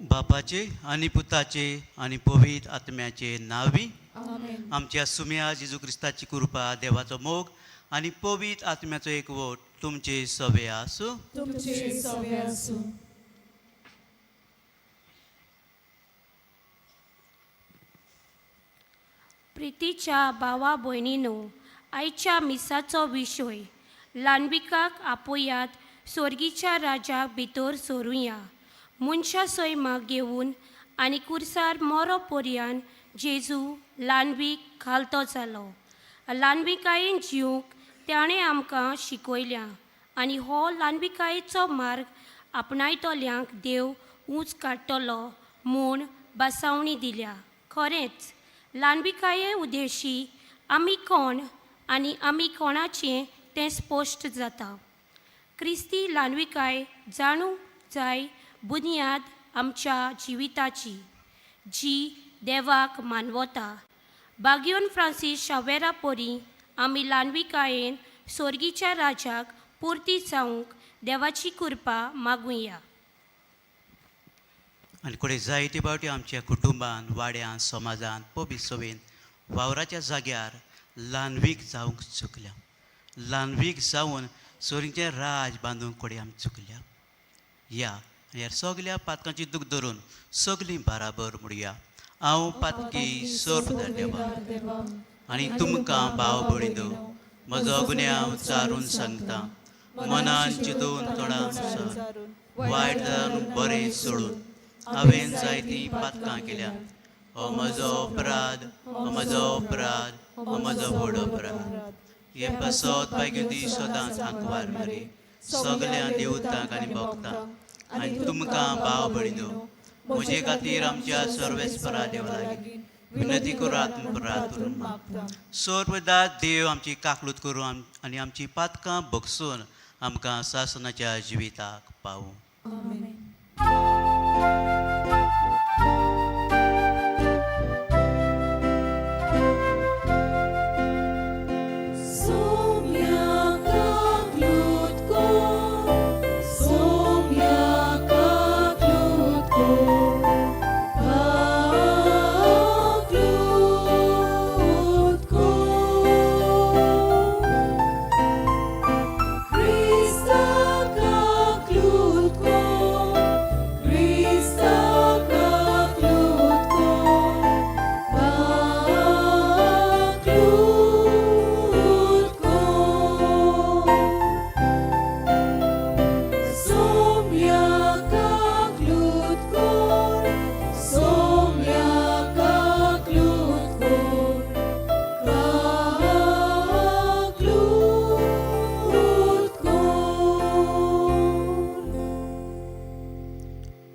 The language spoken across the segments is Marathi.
बापाचे आणि पुताचे आणि पवित्र आत्म्याचे नावी आमेन. आमच्या सुम्या जेजू क्रिस्ताची कृपा देवाचो मोग आणि पवित्र आत्म्याचो एकवट तुमचे सवे आसूं. तुमचे सवे आसूं. प्रितीच्या भावा भयणीनो, आयच्या मिसाचो विशय ल्हानविकाक आपोयात स्वर्गीच्या राजाक भितर सोरुया. मनशा सैमाक घेवन आनी कुर्सार मोरो पर्यान जेजू ल्हानवीक घालतो जालो. ल्हानविकायेन जिवंक ताणें आमकां शिकयल्या आनी हो ल्हानविकायेचो मार्ग आपणायतल्यांक देव उंच काडटलो म्हूण बासावणी दिल्या. खरेंच ल्हानविकाये उद्देशी आमी कोण आनी आमी कोणाचें तें स्पश्ट जाता. क्रिस्ती ल्हानविकाय जाणूंक जाय बुनयाद आमच्या जिविताची, जी देवाक मानवता. बागयोन फ्रांसीस शावेरा परी आमी ल्हानविकायेन स्वर्गीच्या राजाक पुर्ती जावंक देवाची कृपा मागुया. आनी कोडे जायते फावटी आमच्या कुटुंबान वाड्यान समाजान पबी सवेन वावराच्या जाग्यार ल्हानवीक जावंक चुकल्या. ल्हानवीक जावन सोरीचें राज बांदूंक कोडे आमी चुकल्या. या ह्या सगल्या पातकांची दूख धरून सगलीं बाराबर म्हणुया. हांव पातकी सर्व देवा आनी तुमकां भाव भयणीनो म्हजो गुन्यांव चारून सांगता. मनान चिंतून तोंडान वायट जावन बरें सोडून हांवें जायतीं पातकां केल्या. हो म्हजो अपराध, हो म्हजो अपराध, हो म्हजो व्हड अपराध. हे पासत पायगुंदी सदांच आंकवार मरी सगल्या देवतांक आनी भक्तांक आनी तुमकां भाव भयणीनो म्हजे खातीर आमच्या सर्वेस्परा देवा लागीं विनंती करून मागता. सर्वदा देव आमची काकलूत करून आनी आमची पातकां भोगसून आमकां सासणाच्या जिविताक पावूं. आमेन.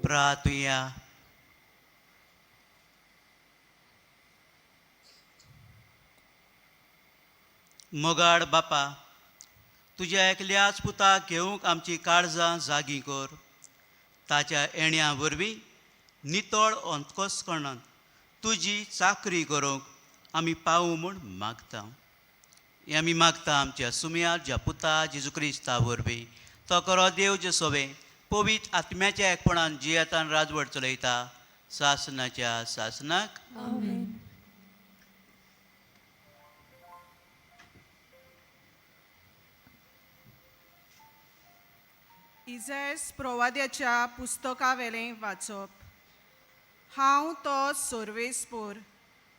प्रार्थुया. मोगाड बापा, तुज्या एकल्याच पुताक घेवंक आमची काळजां जागी कर. ताच्या येण्या वरवीं नितळ अंतकसपणान तुजी चाकरी करूंक आमी पावूं म्हूण मागता. हें आमी मागता आमच्या सुम्या ज्या पुता जेजू क्रिस्ता वरवीं. तो खरो देव जे सवे पवित्र आत्म्याच्या एकपणान जियेतान राजवट चलयता सासणाच्या सासनाक. आमेन. इजेस प्रवाद्याच्या पुस्तका वेलें वाचप. हांव तो सर्वेस्पोर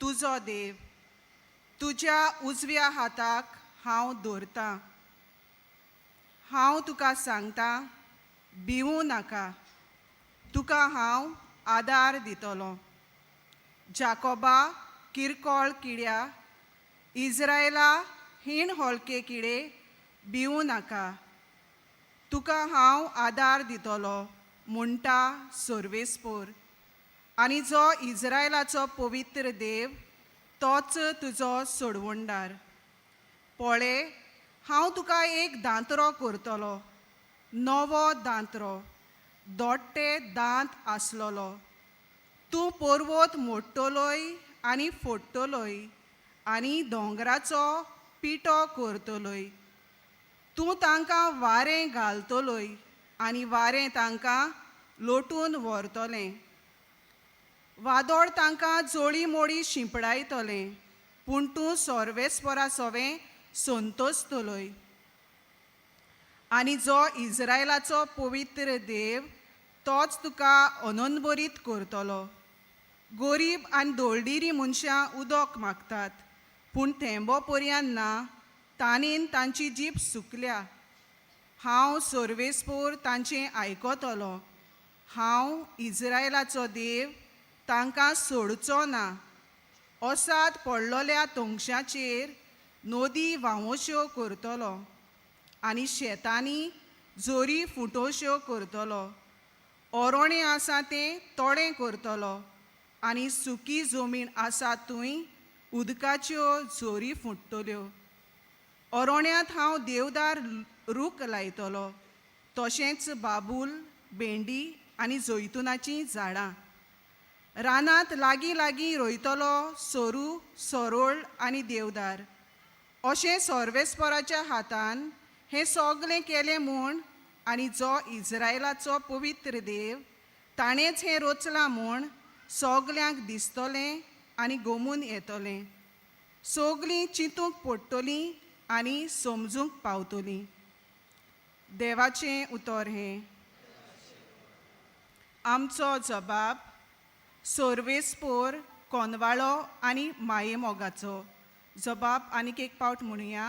तुजो देव, तुज्या उजव्या हाताक हांव दवरतां. हांव तुका सांगतां, भिवूं नाका, तुका हांव आदार दितलों. जाकोबा किरकोळ किड्या, इज्रायला हीण होलके किडे, भिवूं नाका, तुका हांव आदार दितलो म्हणटा सर्वेस्पोर. आनी जो इज्रायलाचो पवित्र देव तोच तुजो सोडवणदार. पळय, हांव तुका एक दांतरो करतलो, नवो दांतरो, दोट्टे दांत आसलोलो. तूं पर्वत मोडटलोय आनी फोडटलोय आनी दोंगराचो पिटो करतलोय. तूं तांकां वारें घालतलोय आनी वारें तांकां लोटून व्हरतलें. वादोळ तांकां जोळी मोडी शिंपडायतलें, पूण तूं सोर्वेस्परा सोवें संतोस्तलोय. आनी जो इस्रायलाचो पवित्र देव तोच तुका अनंतभरीत करतलो. गरीब आनी दोळडिरी मनशां उदक मागतात, पूण थेंबो पर्यंत ना, ताणेन तांची जीब सुकल्या. हांव सर्वेस्पोर तांचें आयकतलो. हांव इस्रायलाचो देव तांकां सोडचो ना. ओसाद पडलोल्या तोंगशाचेर नदी व्हांवोश्यो करतलो, आनी शेतांनी जोरी फुटोश्यो करतलो. ओरोणें आसा तें तोडें करतलो, आनी सुकी जमीन आसा थंय उदकाच्यो जोरी फुट्टल्यो. ओरोण्यांत हांव देवदार रूख लायतलो, तशेंच बाबूल, भेंडी आनी जैतुनाचीं झाडां. रानांत लागीं लागीं रोयतलो सोरू, सोरोळ आनी देवदार. अशें सर्वेस्पराच्या हातान हें सगलें केलें म्हूण, आनी जो इस्रायलाचो पवित्र देव ताणेंच हें रचलां म्हूण सगल्यांक दिसतलें आनी गमून येतलें. सगलीं चिंतूंक पडटलीं आनी समजूंक पावतलीं. देवाचें उतर हें. आमचो जबाब सर्वेस्पोर, कोनवाळो आनी माये मोगाचो. जबाब आनीक एक पावट म्हणुया.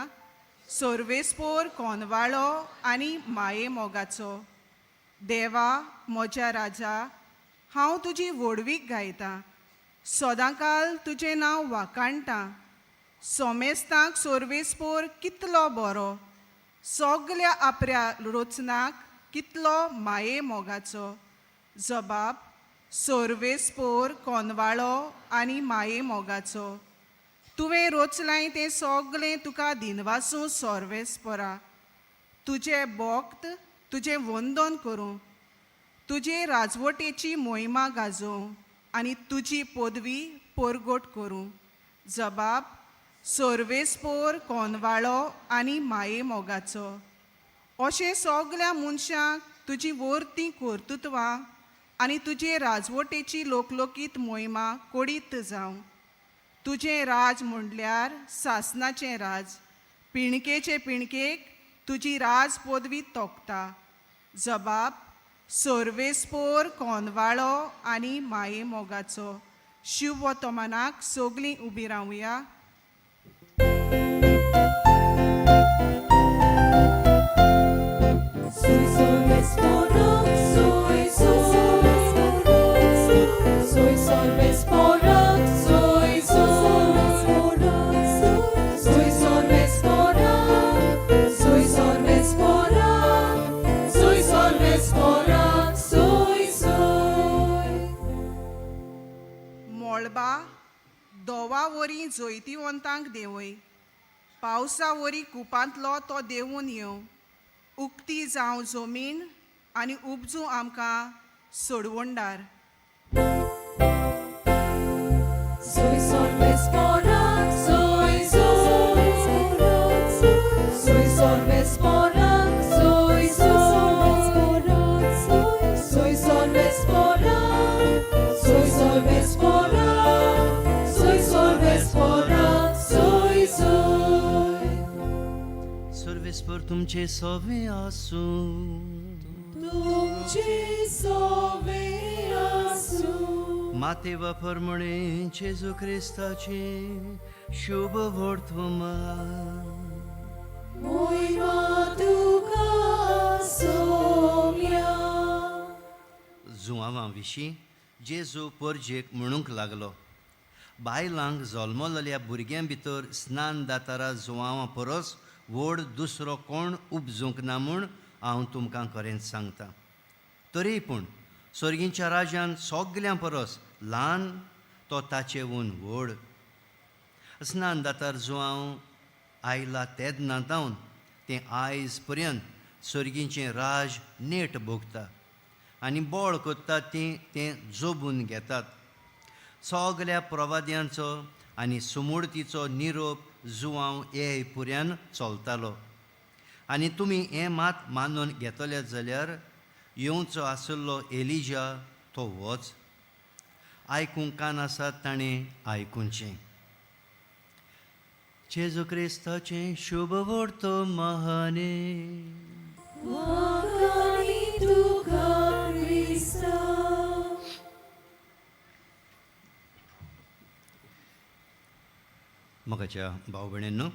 सर्वेस्पोर, कोनवाळो आनी माये मोगाचो. देवा म्हज्या राजा, हांव तुजी व्हडवीक गायतां. सदांकाल तुजें नांव वाखाणटां. सोमेस्तांक सर्वेस्पोर कितलो बरो, सगल्या आपल्या रचनाक कितलो माये मोगाचो. जबाब सर्वेस्पोर, कोनवाळो आनी माये मोगाचो. तुवें रचलां तें सगलें तुका दिनवासूं सर्वेस्परा. तुजें भोक्त तुजें वंदन करूं, तुजे राजवटेची मोहिमा गाजोवं आनी तुजी पदवी परगट करूं. जबाब सर्वेस्पोर, कोनवाळो आनी माये मोगाचो. अशें सगल्या मनशांक तुजी वर्ती कर्तुत्वां आनी तुजे राजवटेची लोकलोकीत मोहिमा कोडीत जावं. तुजें राज म्हणल्यार सासणाचें राज. पिणकेचे पिणकेक तुजी राज पदवी तोखता. जबाब सर्वेस्पोर, कोनवाळो आनी माये मोगाचो. शिव वर्तमानाक सगलीं उबीं रावया. Soy Sorvespora, soy Sorvespora, soy Sorvespora, soy Sorvespora, soy Sorvespora, soy Sorvespora, soy. मोळबा दोवा वरी जैतिवंतांक देवय. पावसा वरी कुपांतलो तो देंवून येवं. उक्ती जावं जमीन आनी उपजूं आमकां सोडवंडार. Soy Sorvespora, soy Sorvespora, soy Sorvespora, soy Sorvespora, soy Sorvespora, soy Sorvespora, soy Sorvespora, soy. सर्वेस्पर तुमचे सोवे आसूं. तुमचे सोवे आसूं. मातेवा परमणे जेजू क्रिस्ताचे शुभ वर्तमान. मोहिमा तुका सोम्या. जुवांवा विशीं जेजू परजेक म्हणूंक लागलो. बायलांक जल्मलेल्या भुरग्यां भितर स्नान दातारा जुवांवा परस व्हड दुसरो कोण उपजूंक ना म्हूण हांव तुमकां खरेंच सांगतां. तरी पूण सर्गींच्या राजान सगल्यां परस ल्हान तो ताचेहून व्हड. स्नान दातार जुवांव आयला तेदना जावन तें आयज पर्यंत सर्गींचें राज नेट भोगता आनी बोळ कोत्ता तें जोबून घेतात. सगल्या प्रवाद्यांचो आनी सुमूर्तीचो निरोप जुवांव हे पुर्यान चलतालो. आनी तुमी हें मात मानून घेतले जाल्यार येवचो आशिल्लो एलिजा तो होच. आयकूंक कान आसात ताणें आयकुचें. जेजू क्रिस्ताचें शुभ वर्तमाने Wakani tuka Krista. म्हाकाच्या भाव भयणींनो,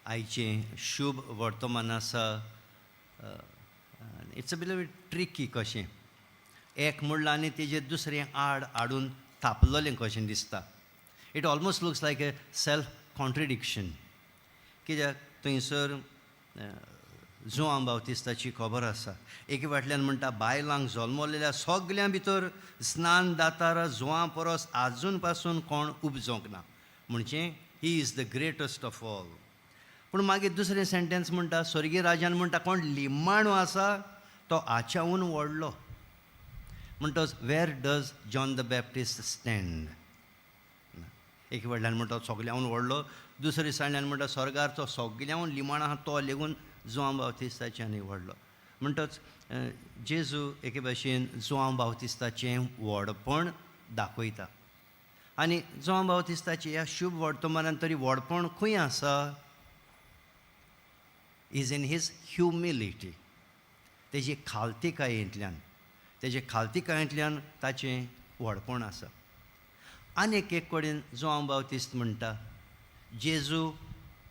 आयचें शुभ वर्तमान आसा. इट्स अ बिट ट्रिकी कशें. एक म्हणलां आनी तेजें दुसरें हाडून थापलोलें कशें दिसता. It almost looks like A self contradiction. कित्याक थंयसर जुआं बावतिस्ताची खबर आसा. एके फाटल्यान म्हणटा बायलांक जल्मलेल्या सगळ्यां भितर स्नान दातार जुआं परस आजून पासून कोण उपजोंक ना. म्हणजे he is the greatest of all. पूण मागीर दुसरें सेंटेन्स म्हणटा, स्वर्गीय राजान म्हणटा कोण लिमाणो आसा तो हाच्याहून व्हडलो. म्हणटच where does John the Baptist stand. एके फाटल्यान म्हणटा सगळ्यांहून व्हडलो, दुसरे सायडल्यान म्हणटा स्वर्गाचो सगळ्यांहून लिमाण आहा तो लेगून जुआं बावतिस्ताच्यानूय व्हडलो. म्हणटच जेजू एके भाशेन जुआं बावतिस्ताचें व्हडपण दाखयता. आनी जुआं बावतिस्ताचें ह्या शुभ वर्तमानांत तरी व्हडपण खंय आसा? Is in his humility. तेजी खालतीकायेंतल्यान ताचें व्हडपण आसा. आनीक एक कडेन जुआं बावतिस्त म्हणटा जेजू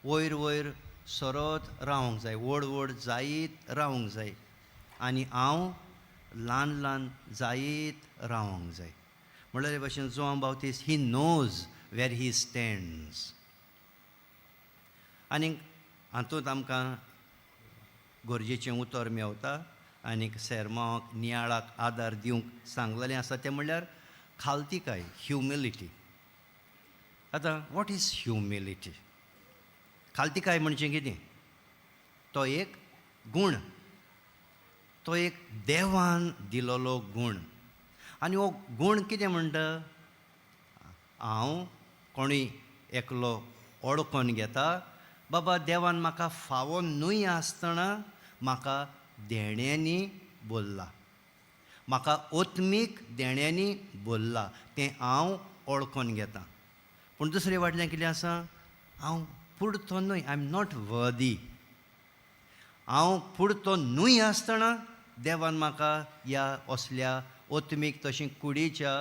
वयर वयर सरत रावंक जाय, व्हड व्हड जायत रावंक जाय, आनी हांव ल्हान ल्हान जायत रावंक जाय. म्हणल्यार हे भाशेन जुआं बावतिस्त he knows where he stands. आनीक हातूंत आमकां गरजेचें उतर मेवता. आनीक सेर्मांवाक नियाळाक आदार दिवंक सांगलेलें आसा तें म्हणल्यार खालतीकाय, ह्युमिलिटी. आतां वॉट इज ह्युमिलिटी? खालतीकाय म्हणजे कितें? तो एक गूण, तो एक देवान दिलोलो गूण. आनी हो गूण कितें म्हणटा? हांव कोणूय एकलो ओळखोन घेता, बाबा देवान म्हाका फावो न्हय आसतना म्हाका देण्यांनी बोल्ला, म्हाका ओत्मीक देण्यांनी बोल्ला, तें हांव ओळखोन घेतां. पूण दुसरे फाटल्यान कितें आसा? हांव पुडतो न्हय, आय एम नॉट वर्दी. हांव पुडतो न्हय आसतना देवान म्हाका ह्या असल्या ओत्मीक तशें कुडीच्या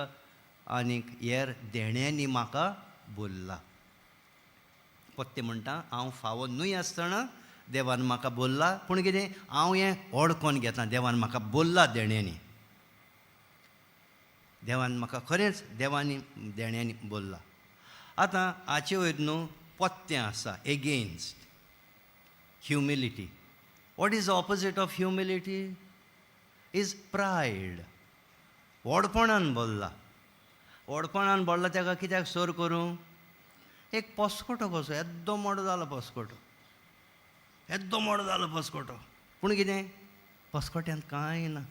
आनीक हेर देण्यांनी म्हाका बोल्ला. पत्ते म्हणटा हांव फावो न्हय आसतना देवान म्हाका बोल्ला, पूण कितें हांव हें ओळखोन घेतां, देवान म्हाका बोल्ला देण्यांनी. देवान म्हाका खरेंच देवानी देण्यांनी बोल्ला. आतां हाचे वयर न्हू पत्तें आसा against humility. What is the opposite of humility? Is pride. व्हडपणान बोल्ला. व्हडपणान बोल्ला तेका कित्याक सर करूं? एक पोसकोटो कसो येद्दो मोडो जालो पोसकोटो, येद्दो मोडो जालो पोसकोटो. पूण कितें? पोसकोट्यांत कांय ना,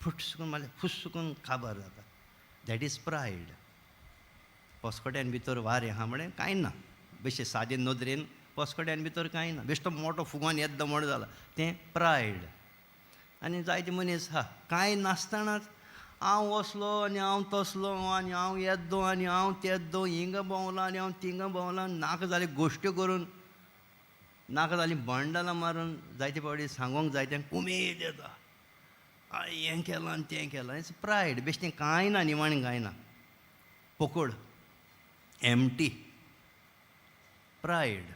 फुटसून मारल्यार फुस्सून काबार जाता. That is pride. पोसकोट्यान भितर वारें आहा म्हळें कांय ना. बेश्टे सादे नदरेन पोसकोट्यान भितर कांय ना. बेश्टो मोठो फुगोन येद्दो मोडो जाला, तें प्रायड. आनी जायते मनीस आहा कांय नासतनाच हांव असलो आनी हांव तसलो आनी हांव येद्दो आनी हांव तेद्दो, हिंगा भोंवला आनी हांव थिंगा भोंवला, नाका जाले गोश्ट्यो करून, नाका जालीं भांडणां मारून जायते फावटी सांगोंक जाय तें उमेद येता, हें केलां आनी तें केलां. It's pride. बेश्टें कांय ना, निमाणें कांय ना, पोकोड, एम्प्टी. प्रायड.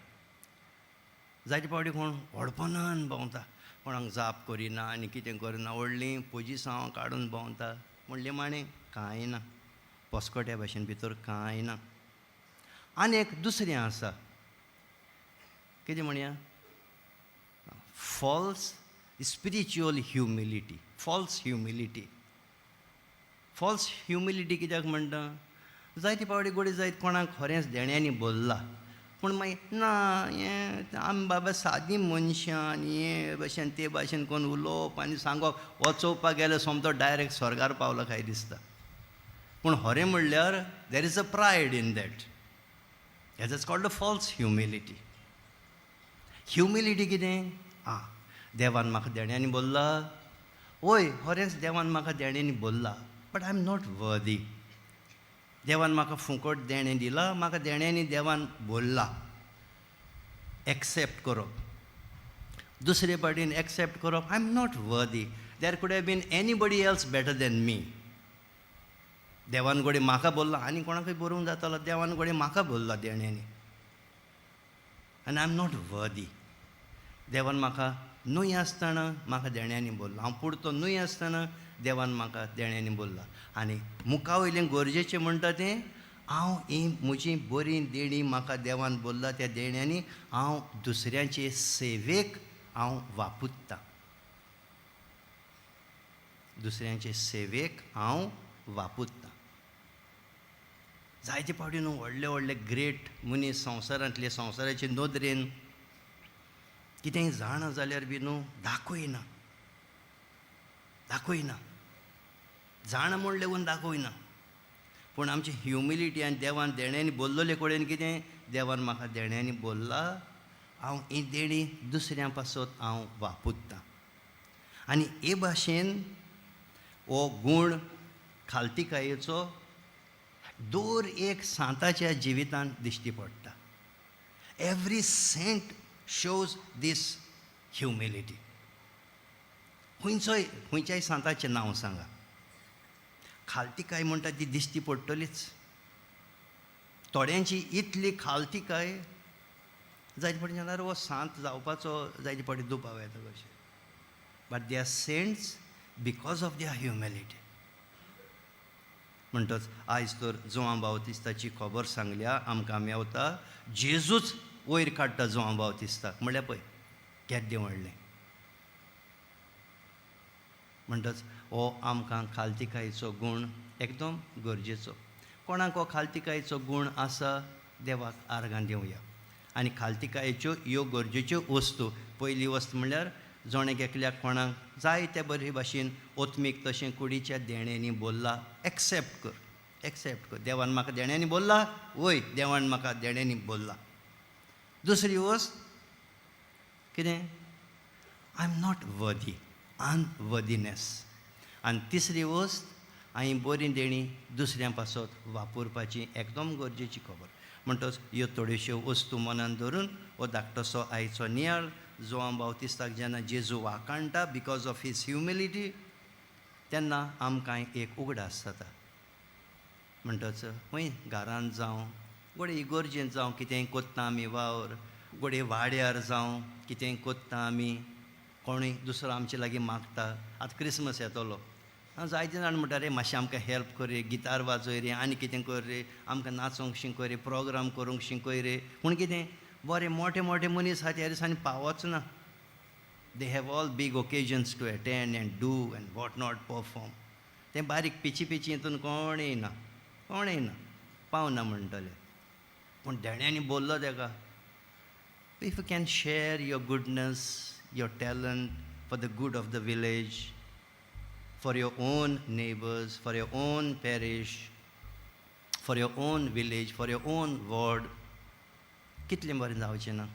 जायते फावटी कोण व्हडपणान भोंवता, कोणाक जाप करिना आनी कितें करना, व्हडलीं पोजिसांव काडून भोंवता, म्हणलें माणें कांय ना, पोसकोट्या भाशेन भितर कांय ना. आनी एक दुसरें आसा, कितें म्हणया, false spiritual humility. False humility. False humility कित्याक म्हणटा? जायते फावटी गोडी जायत कोणाक खरेंच देण्यांनी बोल्ला, पूण मागीर ना हें आमी बाबा सादीं मनशां आनी हे भाशेन ते भाशेन कोण उलोवप आनी सांगप, वचोवपाक गेल्यार सोमतो डायरेक्ट स्वर्गार पावलो काय दिसता. पूण खरें म्हणल्यार there is a pride in that. हेज is called the false humility. Humility कितें? देवान म्हाका देण्यांनी बोल्ला, वय खरेंच देवान म्हाका देण्यांनी बोल्ला, बट आय एम नॉट वर्दी. देवान म्हाका फुकट देणें दिला, म्हाका देण्यांनी देवान बोल्ला एक्सेप्ट करप. दुसरे पाटीन एक्सेप्ट करप, I am not worthy, there could have been anybody else better than me. देवान घोडे म्हाका बोल्ला, आनी कोणाकय बरोवंक जातालो, देवान घोडे म्हाका बोल्ला देण्यांनी, आनी आय एम नॉट वर्दी. देवान म्हाका न्हूय आसतना म्हाका देण्यांनी बोल्ला, हांव पुडतो न्हूय आसतना देवान म्हाका देण्यांनी बोल्ला. आनी मुखा वयलें गरजेचें म्हणटा तें, हांव ही म्हजी बरी देणी म्हाका देवान बोल्ला, त्या देण्यांनी हांव दुसऱ्यांचे सेवेक हांव वापुरतां, दुसऱ्यांचे सेवेक हांव वापुरतां. जायते फावटी न्हू व्हडले व्हडले ग्रेट मनीस संवसारांतले, संवसाराचे नदरेन कितेंय जाणा जाल्यार बी न्हू दाखयना, जाणा म्हूण लेगून दाखयना. पूण आमची ह्युमिलिटी आनी देवान देण्यांनी बोल्लोले कडेन कितें, देवान म्हाका देण्यांनी बोल्ला, हांव ही देणी दुसऱ्यां पासत हांव वापुरतां. आनी हे भाशेन हो गूण खालतीकायेचो दर एक सांताच्या जिवितांत दिश्टी पडटा. एवरी सेंट शोज दीस ह्युमिलिटी. खंयच्याय सांताचें नांव सांगा, खालतीकाय म्हणटा ती दिश्टी पडटलीच. थोड्यांची इतली खालतीकाय जायते फावटी जाल्यार हो सांत जावपाचो जायते फावटी दुबाव येता कशें. But they are saints because of their humility. म्हणटच आयज तर जोआं बावतिस्ताची खबर सांगल्या आमकां मेवता, जेजूच वयर काडटा जोआं बावतिस्ताक. म्हणल्यार पळय केदें व्हडलें. म्हणटच हो आमकां खालतीकायेचो गूण एकदम गरजेचो. कोणाक हो खालतीकायेचो गूण आसा, देवाक आर्गां दिवया. आनी खालतीकायेच्यो ह्यो गरजेच्यो वस्तू. पयली वस्त म्हणल्यार जोणेक एकल्याक कोणाक जाय त्या बरे भाशेन ओत्मीक तशें कुडीच्या देण्यांनी बोल्ला, एक्सेप्ट कर. देवान म्हाका देण्यांनी बोल्ला, वय देवान म्हाका देण्यांनी बोल्ला. दुसरी वस्त कितें, आय एम नॉट वर्दी, अनवर्दीनेस. आनी तिसरी वस्त, हांवें बरी देणी दुसऱ्यां पासत वापरपाची एकदम गरजेची खबर. म्हणटच ह्यो थोड्योश्यो वस्तू मनान धरून हो धाकटोसो आयचो नियाळ जोआं बावतिस्ताक जेन्ना जेजू वाकाणटा बिकॉज ऑफ हीज ह्युमिलिटी, तेन्ना आमकां एक उगडास जाता. म्हणटच खंय घरांत जावं, घोडे इगोर्जेंत जावं कितेंय कोत्ता आमी वावर, घोडे वाड्यार जावं कितेंय कोत्ता आमी, कोणूय दुसरो आमचे लागीं मागता. आतां क्रिसमस येतलो, जायते जाण म्हणटा रे मातशें आमकां हेल्प कर रे, गिटार वाजय रे, आनी कितें कर रे, आमकां नाचोंक शिकय रे, प्रोग्राम करूंक शिकय रे. पूण कितें बरे मोठे मोठे मनीस आहा त्या दिसांनी पावच ना. They have all big occasions to attend and do and what not perform. तें बारीक पिची हितून कोण येना, पावना म्हणटले. पूण देण्यांनी बोल्लो तेका, if you can share your goodness, your talent for the good of the village, for your own neighbors, for your own parish, for your own village, for your own ward, कितलें बरें जावचें ना.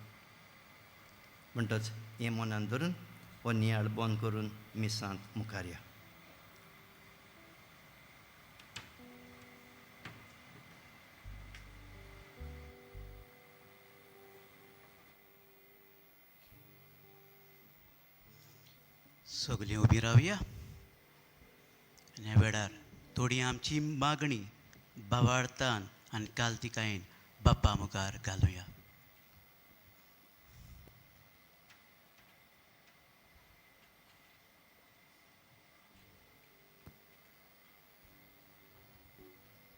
म्हणटच हें मनान धरून हो नियाळ बंद करून मिसांत मुखार या. सगलीं उबी रावया. आनी ह्या वेळार थोडी आमची मागणी बावार्थान आनी कालतिकायेन बाप्पा मुखार घालुया.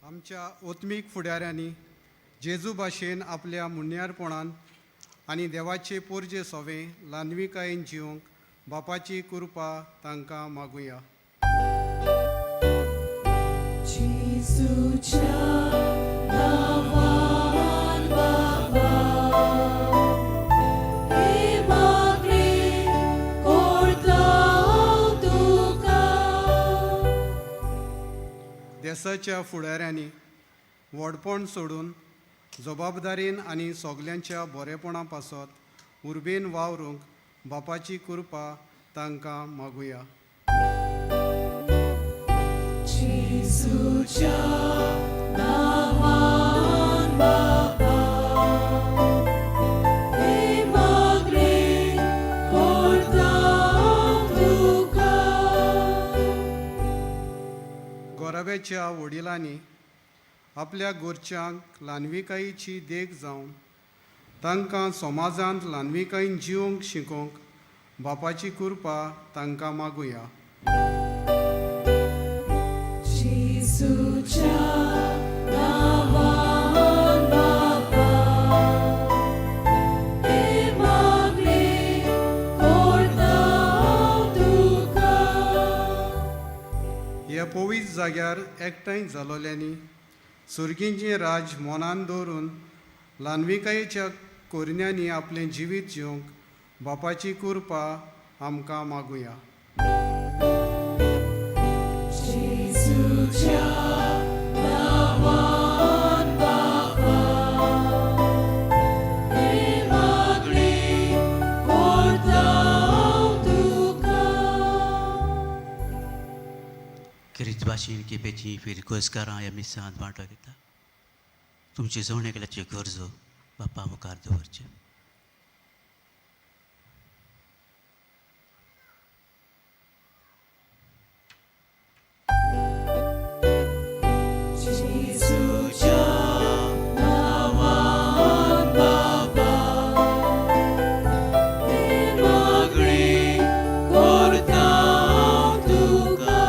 आमच्या ओत्मीक फुडाऱ्यांनी जेजू भाशेन आपल्या मुन्यारपणान आनी देवाचे पोरजे सोवें लानविकायेन जिवंक बापाची कृपा तांकां मागुया. जेजूच्या नांवान बाबा, हे मागणे करता हांव तुका. देसाच्या फुडाऱ्यांनी व्हडपण सोडून जबाबदारेन आनी सगल्यांच्या बरेपणा पासत उर्बेन वावरूंक बापाची कृपा तांकां मागुया. जेजूच्या बायलांच्या वडिलांनी आपल्या गोरच्यांक ल्हानविकायेची देख जावन तांकां समाजांत ल्हानविकायेन जिवंक शिकोवंक बापाची कृपा तांकां मागुया. जेजूच्या नांवान बापा, हे मागणे करता हांव तुका. ह्या पवित्र जाग्यार एकठांय जालोल्यांनी सुर्गींचें राज मनान दवरून ल्हानविकायेच्या कोरण्यांनी आपलें जिवीत जिवंक बापाची कृपा आमकां मागुया. जेजूच्या नांवान बापा, हे मागणे करता हांव तुका. किरीत भाशेन केपेची फिरकोसकारां ह्या मिसांत वांटो घेता. तुमचे जवणे गेल्याचे गरजो बापा मुखार दवरचे. जेजूच्या नांवान बापा, हे मागणे करता हांव तुका.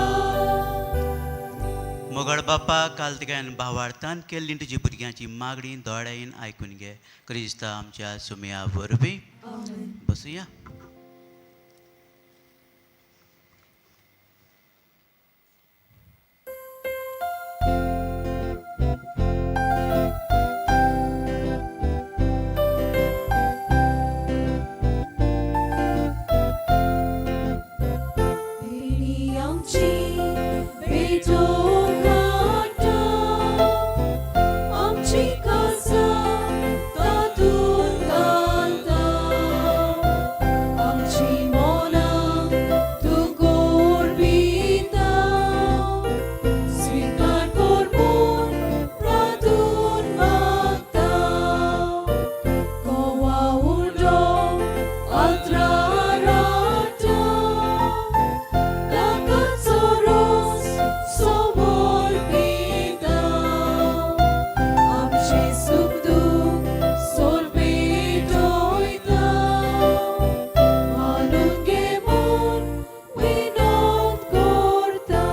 मोगळ बापा काल तिकान भावार्थान केल्ली तुजी भुरग्यांची मागणी दोळ्यान आयकून घे. क्रिस्ता आमच्या सुमया वरवीं बसूया. देणी आमची बेटोंक हाडटा, आमची कासां तातूंत घालता. आमची मोनां तूं गोरविता, स्विकार कर म्हूण प्रार्थून मागता. कोवा उडो आल्तरा राटा, लाखाचो रोस समोर पिता. आमचे सुख दूख सोरबेट वयता, मानून घे म्हूण विनोद करता.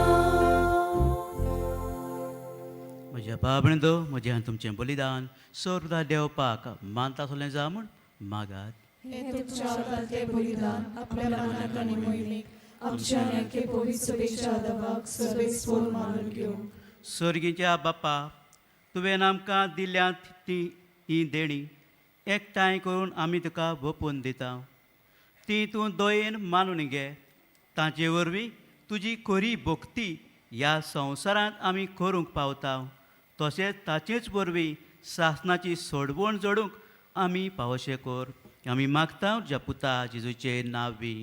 म्हज्या बाबणदो म्हज्यान तुमचें बलिदान सोर्दा देवपाक मानतासलें जा म्हूण मागात. हे तुमच्या हातांतले बलिदान आपल्या मनाक आनी मोहिमेक आमच्या नेके पवित्र सभेच्या आदाराक सर्वेस्पर मानून घेवंक. सर्गीच्या बापा, तुवें आमकां दिल्यांत ही देणी एकठांय करून आमी तुका भोपून दिता. ती तूं दयेन मानून घे. ताचे वरवीं तुजी खरी भक्ती ह्या संवसारांत आमी करूंक पावता. तशेंच ताचेच वरवीं सासणाची सोडवण जोडूंक आमी पावशे कर. आमी मागता तुज्या पुता जेजूचे नांवी.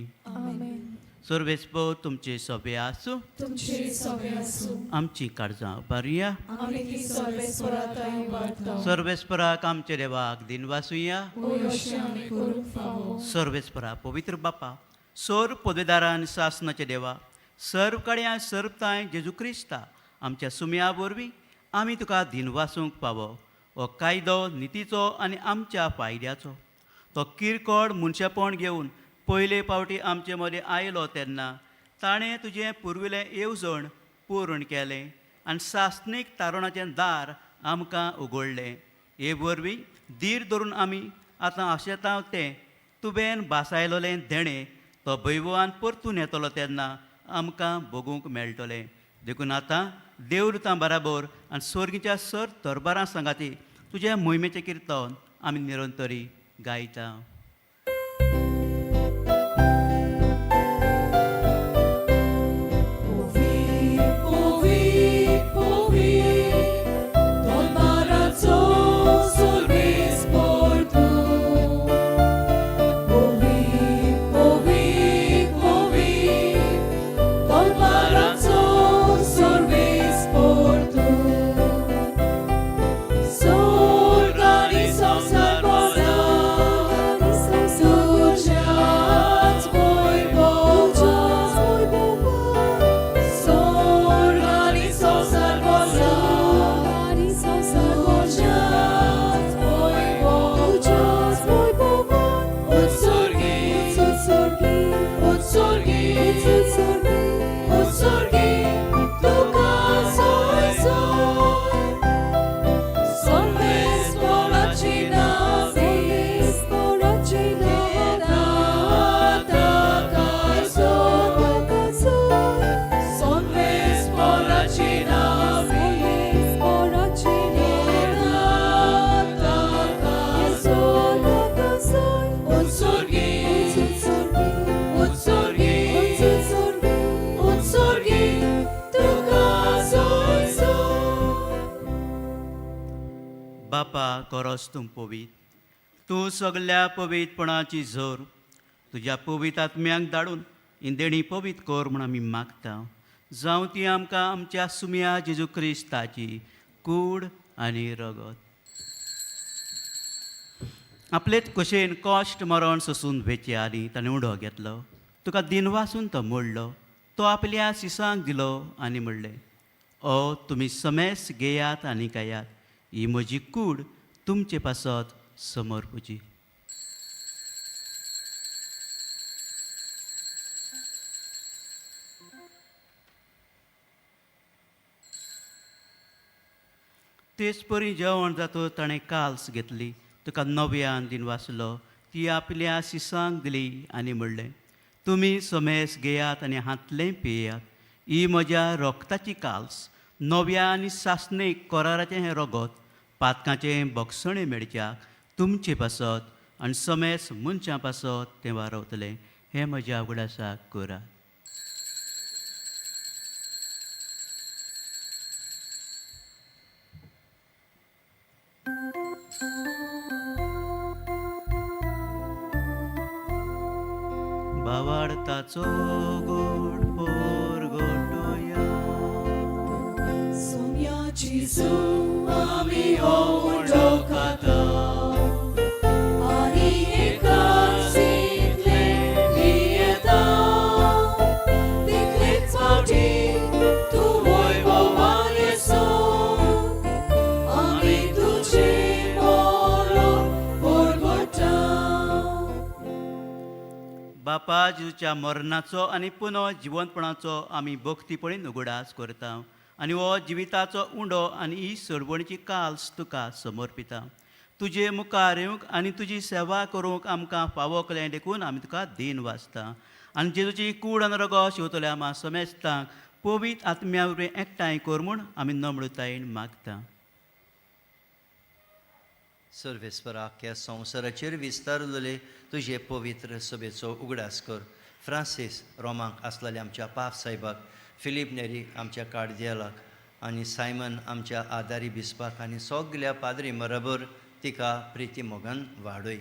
सर्वेस्पर तुमचे सभे आसूं. तुमचे सवे आसूं. आमची काळजां बारया. आमी ती सर्वेस्पराताय वाडटा. सर्वेस्पराक आमचे देवाक दिन वासुया. होय अशें आमी करूंक फावो. सर्वेस्परा पवित्र बापा, सर पदवेदारान सासनाचे देवा, सर्व कड्यां सर्वताय जेजू क्रिस्ता आमच्या सुमया वरवीं आमी तुका दिन वासूंक पावो. हो कायदो नितीचो आनी आमच्या फायद्याचो. तो किरकोळ मनशापण घेवन पयले फावटी आमचे मदें आयलो तेन्ना ताणें तुजें पुर्विलें येवजण पूर्ण केलें आनी सासणीक तारुणाचें दार आमकां उगडलें. हे वरवीं धीर धरून आमी आतां आशेता तें तुवें बासायलोलें देणें तो भैवान परतून येतलो तेन्ना आमकां भोगूंक मेळटलें. देखून आतां देवदूतां बराबर आनी स्वर्गीच्या सर दरबारां सांगाती तुज्या मोहिमेचें किर्तन आमी निरंतरी गायता. Sorgani बापा गरज तूं पवीत तूं सगळ्या पवितपणाची जोर तुज्या पवित आत्म्यांक धाडून इंदेणी पवीत कर म्हूण आमी मागता जावं ती आमकां आमच्या सुम्या जेजू क्रिस्ताची कूड आनी रगत आपलेच कशेन कश्ट मरण सोसून वेचे आनी ताणें उडो घेतलो तुका दिनवासून तो मोडलो तो आपल्या सिसांक दिलो आनी म्हणलें ओ तुमी समेस घेयात आनी खायात ही म्हजी कूड तुमचे पासत समोर पुजी तेच परी जेवण जातो ताणें काल्स घेतली तुका नव्यान दिन वाचलो ती आपल्या सिसांक दिली आनी म्हणलें तुमी समेस घेयात आनी हातलें पियेयात ही म्हज्या रोगताची काल्स नव्या आनी सासणेक कोराराचें हें रगत पातकाचें बगसणें मेळच्याक तुमचे पासत आनी समेस मनशां पासत तें वारवतलें हें म्हज्या उगडासाक करात बावाडताचो गोड पोर गोटोया सोम्याची सूप आमी हो उंडो खाता आनी एकासीतले येता तितलेच फावटी तूं वैभवान येसो आमी तुजे मोरोन परगटा बापा जेजूच्या मरणाचो आनी पुनो जिवंतपणाचो आमी भक्तीपणीन उगडास करता आनी हो जिविताचो उंडो आनी ही सोडवणीची काल्स तुका समर्पिता तुजे मुखार येवंक आनी तुजी सेवा करूंक आमकां फावो केलें देखून आमी तुका दिन वाचता आनी जेजूची कूड आनी रगत शिवतले आमा समेस्तांक पवीत आत्म्या वरवीं एकठांय कर म्हूण आमी नम्रतायेन मागता सर्वेस्पराक ह्या संवसाराचेर विस्तारलेले तुजे पवित्र सभेचो उगडास कर फ्रांसीस रोमांक आसलेल्या आमच्या पाप साहेबाक फिलीप नेरी आमच्या कार्दियलाक आनी सायमन आमच्या आदारी बिस्पाक आनी सगल्या पाद्री बरोबर तिका प्रिती मोगान वाडय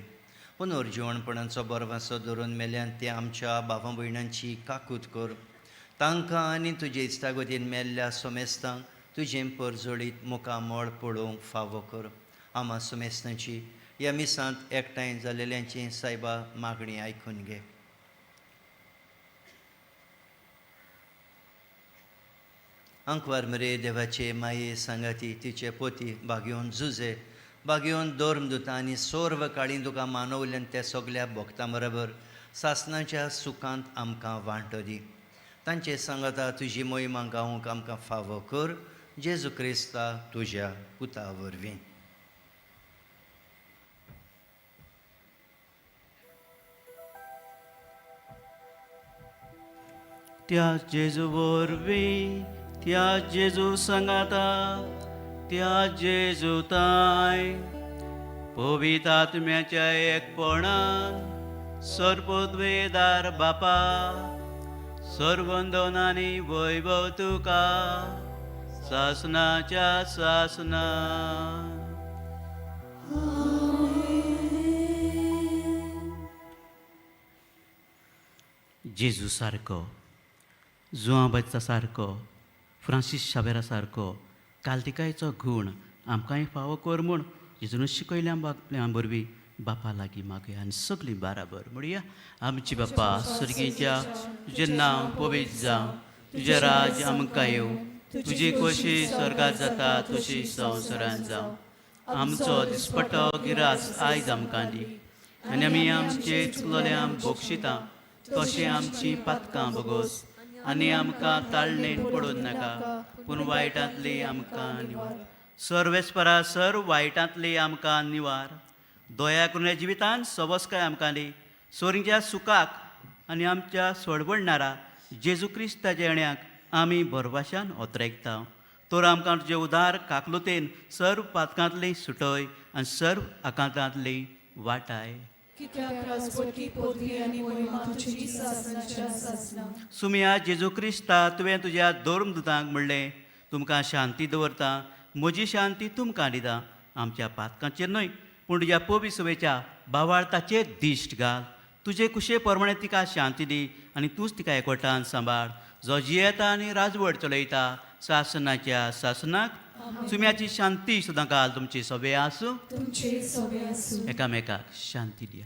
पुनर्जिवणपणाचो बरवासो धरून मेल्यान ते आमच्या भावां भयणांची काकूत कर तांकां आनी तुजे इश्टागतीन मेल्ल्या सोमेस्तांक तुजें परजोडीत मुखामोळ पळोवंक फावो कर आमा सुमेस्तांची ह्या मिसांत एकठांय जालेल्यांची सायबा मागणी आयकून घे अंकवार मरे देवाचे माये सांगाती तिचे पोती बागयोन झुजे बागयोन दोर्म दुता आनी सोर्व काळीं तुका मानवल्यान त्या सगल्या भक्तां बरोबर सासणाच्या सुखांत आमकां वांटो दी तांचे सांगाता तुजी मोहिमा गावूंक आमकां फावो कर जेजू क्रिस्ता तुज्या पुता वरवीं त्या जेजू वरवीं त्या जेजू सांगाता त्या जेजू ताय पवित्र आत्म्याच्या एकपणान सर्वोद्वेदार बापा सर्वंदोनांनी वैभव तुका सासनाच्या सासना जेजू सारको जुआबाचा सारको फ्रांसीस शावेरा सारको काल्तिकायचो गूण आमकांय फावो कर म्हूण जेजून शिकयल्या बरवीं बापा लागीं मागया आनी सगलीं बाराबर म्हणुया आमची बापा सर्गेच्या तुजें नांव पवित्र जावं तुजें राज आमकां येवं तुजी खोशी स्वर्गांत जाता तशी संवसारांत जावं आमचो दिसपट्टो गिरास आयज आमकां दी आनी आमी आमचे चुकलोल्यांक बक्षिता तशें आमची पातकां बगोस आनी आमकां ताळणेन पडोवन नाका पूण वायटांतली आमकां निवार सर्वेस्परा सर्व वायटांतली आमकां निवार दया करून जिवितांत सवस्काय आमकां दी सोरींच्या सुखाक आनी आमच्या सोडवडणारा जेजू क्रिस्ताच्या येण्याक आमी भरवशान ओतरेकता तर आमकां तुजे उदार काकलुतेन सर्व पातकांतली सुटय आनी सर्व आकांतांतली वाटाय कित्याक राजवटी पोतली आनी महिमा तुजी सासनाच्या सासना सुम्या जेजू क्रिस्ता तुवें तुज्या दोर्म दुतांक म्हणलें तुमकां शांती दवरता म्हजी शांती तुमकां दिता आमच्या पातकांचेर न्हय पूण तुज्या पवित्र सभेच्या भावार्थाचेर दिश्ट घाल. तुजे कुशे प्रमाणे तिका शांती दी आनी तूंच तिका एकवटान सांबाळ. जो जियेता आनी राजवट चलयता शासनाच्या शासनाक सुम्याची शांती सुद्दां घाल. तुमची सभे आसूं. तुमचे सवे आसूं. एकामेकाक शांती दिया.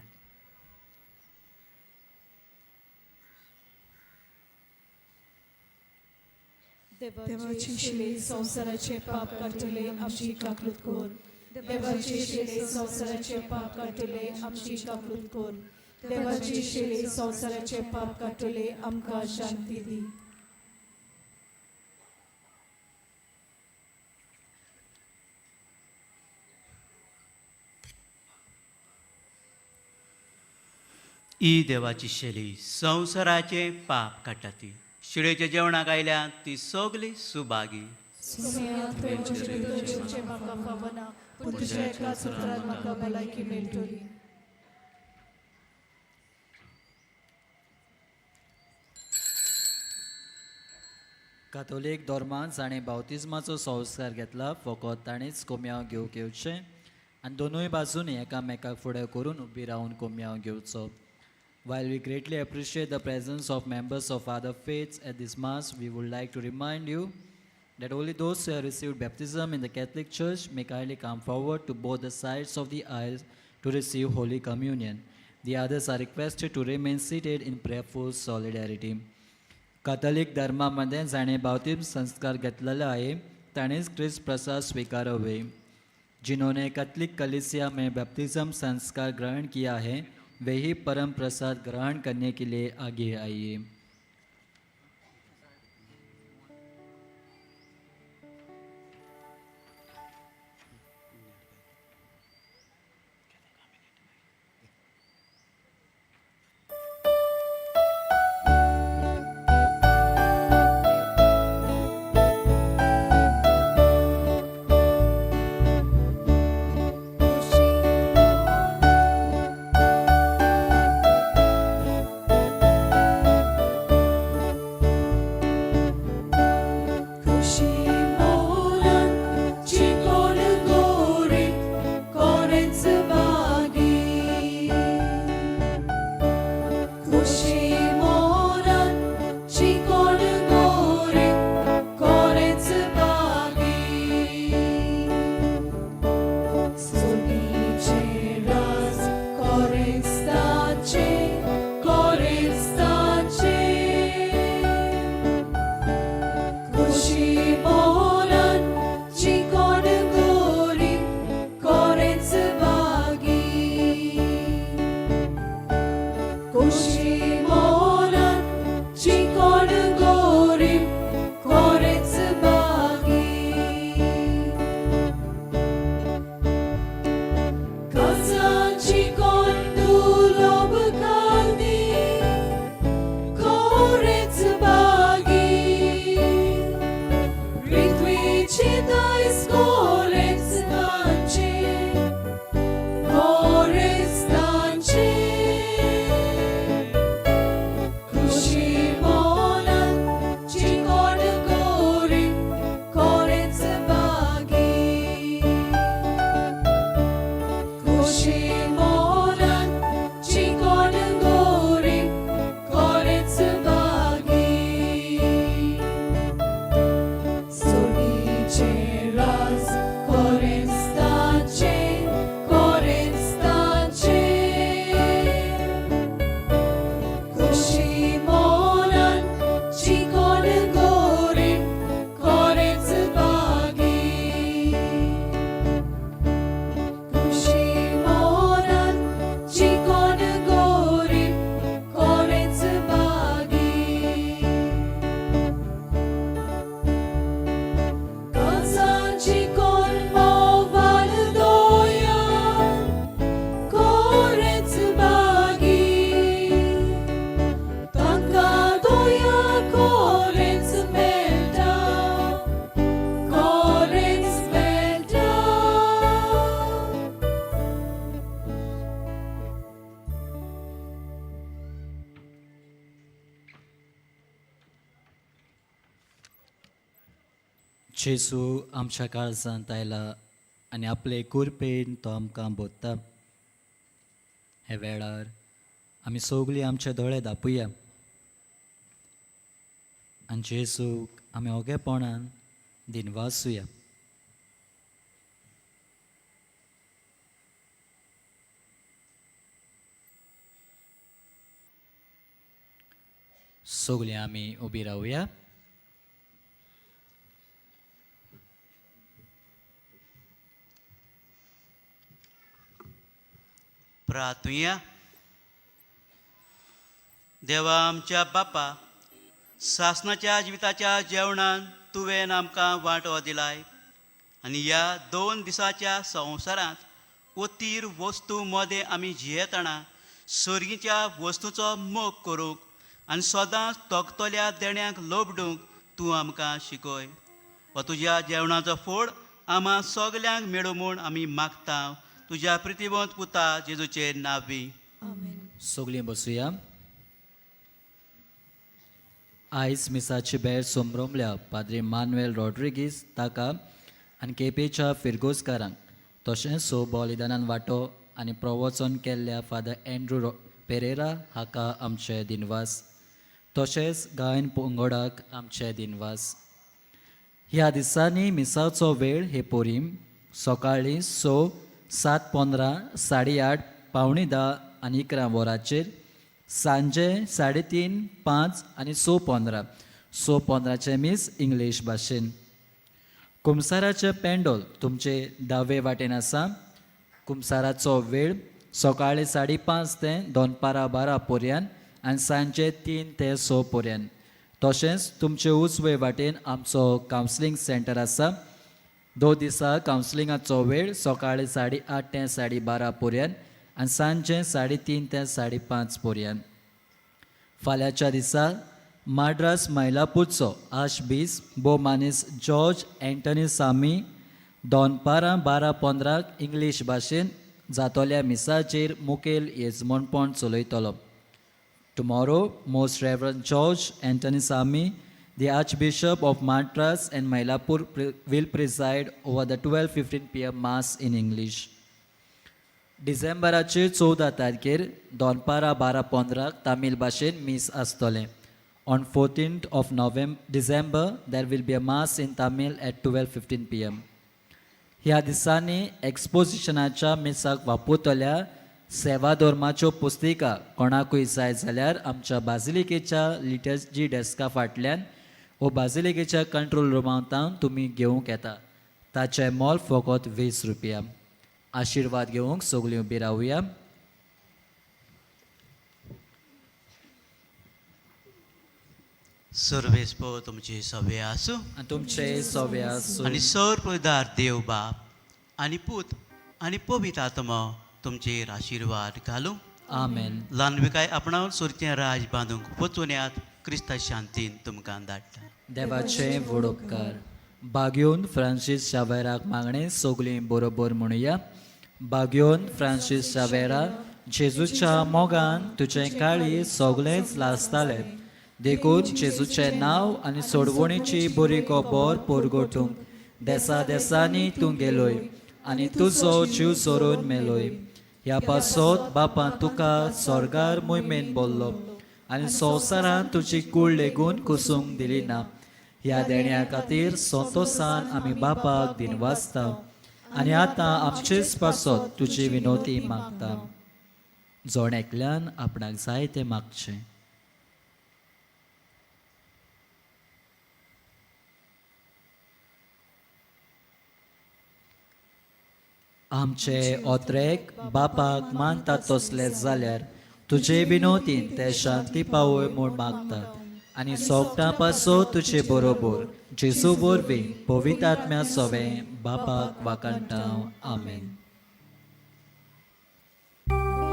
देवाची शिले संसाराचे पाप काटले आमची काकूत कोर. देवाची शिले संसाराचे पाप काटले आमची काकूत कोर. देवाची शिले संसाराचे पाप काटले आमकां शांती दी. ही देवाची शेली संवसाराचे पाप काडटा ती. शिळेच्या जेवणाक आयल्यान ती सगली सुभागी. सुमयात तुझे भितरचे म्हाका फावना पूण तुज्या एका सुत्रान म्हाका भलायकी मेळटली. कातोलीक धर्मांत जाणें बावतिजमाचो संस्कार घेतला फकत ताणेंच कोम्याव घेवंक येवचें आनी दोनूय बाजूनी एकामेकाक फुडें करून उबी रावन कोम्याव घेवचो. While we greatly appreciate the presence of members of other faiths at this Mass, we would like to remind you that only those who have received baptism in the Catholic Church may kindly come forward to both the sides of the aisle to receive Holy Communion. The others are requested to remain seated in prayerful solidarity. Catholic धर्मामध्ये जाणे बावतिस्म संस्कार घेतलेला आहे ताणेच ख्रिस्त प्रसाद स्वीकारावे. जिन्होंने कैथोलिक कलीसिया में बैप्टिज्म संस्कार ग्रहण किया है वही परम प्रसाद ग्रहण करने के लिए आगे आइए. जेसू आमच्या काळजांत आयला आनी आपले कुरपेन तो आमकां बोत्ता. हे वेळार आमी सगळीं आमचे दोळे धांपुया आनी जेजूक आमी ओगेपणान दिनवासुया. सगळीं आमी उबी रावया. प्रार्थुया. देवा आमच्या बापा, सासणाच्या जिविताच्या जेवणान तुवें आमकां वांटो दिलाय आनी ह्या 2 दिसाच्या संवसारांत वतीर वस्तू मोदें आमी जियेतना सर्गीच्या वस्तूचो मोग करूंक आनी सदांच तोगतोल्या देण्याक लोबडूंक तूं आमकां शिकय. वा तुज्या जेवणाचो फळ आम्हा सगल्यांक मेळूं म्हूण आमी मागता तुज्या प्रितीवंत पुता जेजूचे नांवी. सगळीं बसुया. आयज मिसाची बेळ सोमरोमल्या पाद्री मानुएल रॉड्रिगीस ताका आनी केपेच्या फिरगोसकारांक तशेंच बलिदानान वांटो आनी प्रवचन केल्ल्या फादर एंड्रू पेरेरा हाका आमचे दिनवास. तशेंच गायन पंगडाक आमचे दिनवास. ह्या दिसांनी मिसाचो वेळ हे पोरीम सकाळीं 6, 7:15, 8:30, 9:45 आनी 11 वरांचेर, सांजे 3:30, 5 आनी 6:15. 6:15चे मीस इंग्लीश भाशेन. कुमसाराचे पेंडोल तुमचे दावे वाटेन आसा. कुमसाराचो वेळ सकाळीं 5:30 ते दनपारां 12 पर्यंत आनी सांजे 3 ते 6 पर्यंत. तशेंच तुमचे उजवे वाटेन आमचो कावन्सिलींग सेंटर आसा. 2 दिसा कावन्सिलिंगाचो वेळ सकाळीं 8:30 ते 12:30 पर्यंत आनी सांजे 3:30 ते 5:30 पर्यंत. फाल्यांच्या दिसा माड्रास मैलापूरचो आशबीस भोवमानीस जॉर्ज एंटनी सामी दनपारां 12:15 इंग्लीश भाशेन जातोल्या मिसाचेर मुखेल येजमणपण चलयतलो. Tomorrow, Most Reverend George Anthony Sami, the Archbishop of Madras and Mylapore, will preside over the 12:15 p.m. Mass in English. डिसेंबराचे 14 तारखेर दनपारां 12:15 तामील भाशेन मीस आसतलें. On 14th of December, there will be a Mass in Tamil at 12:15 p.m. ह्या दिसांनी एक्सपोजिशनाच्या मिसाक वापरतल्या सेवा धर्माच्यो पुस्तिका कोणाकूय जाय जाल्यार आमच्या बाजिलिकेच्या लिटर्जी डेस्का फाटल्यान वो बाजिलिकेच्या कंट्रोल रुमांतावन तुमी घेवंक येता. ताचें मोल फकत 20 रुपया. आशिर्वाद घेवंक सगळीं उबी रावया. सर्वेस्पो तुमचे सवे आसूं आनी तुमचे सवे आसूं. आनी सर्वदार देव बाप आनी पूत आनी पवित्र आत्मा तुमचेर आशिर्वाद घालूं. आमेन. ल्हानविकाय आपणावन सुरचें राज बांदूंक वचून यात क्रिस्ता शांतीन तुमकां धाडटा. देवाचे व्हड उपकार. बागयोन फ्रांसीस शावेराक मागणें सगळीं बरोबर म्हणुया. बागयोन फ्रांसीस शावेरा, जेजूच्या मोगान तुजें काळी सगळेंच लासतालें. देखून जेजूचें नांव आनी सोडवणेची बरी खबर परगटूंक देसा देसांनी तूं गेलोय आनी तुजो जीव सोडून मेलोय. ह्या पासत बापा तुका स्वर्गार मोहिमेन बोल्लो आनी संवसारांत तुजी कूड लेगून कुसूंक दिली ना. ह्या देण्या खातीर संतोशान आमी बापाक दिनवासता आनी आतां आमचेच पासत तुजी विनोती मागता. जोण एकल्यान आपणाक जाय तें मागचें. आमचे ओत्रेक बापाक मानता तसले जाल्यार तुजे विनोतीन ते शांती पावय म्हूण मागतात आनी सोगटा पासो तुजे बरोबर जेजू वरवीं पवित्र आत्म्या सवें बापाक वाकणटा. आमेन. Thank you.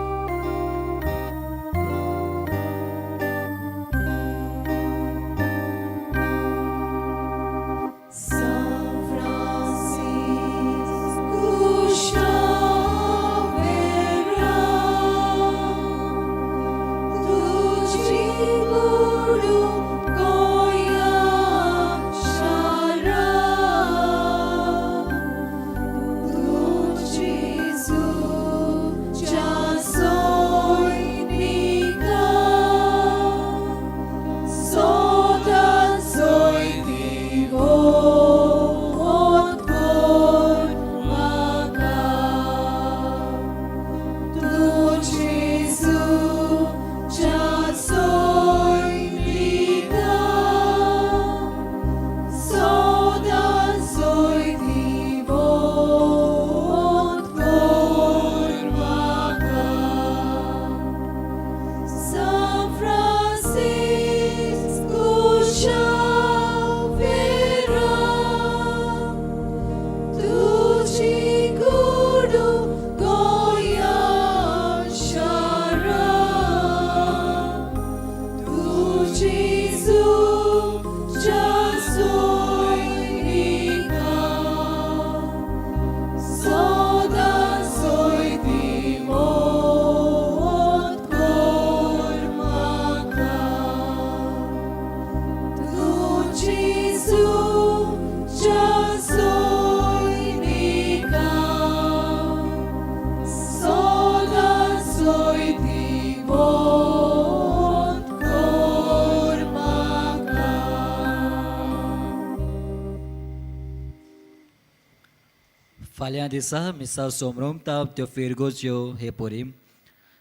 फाल्यां दिसा मिसा सोमरोमता त्यो फिरगोज्यो हे पोरी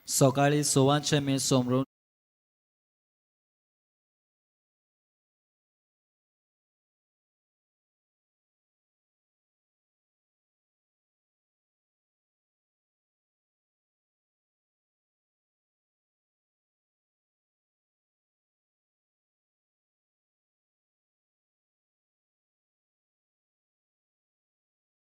सकाळीं 6 मे सोमरोम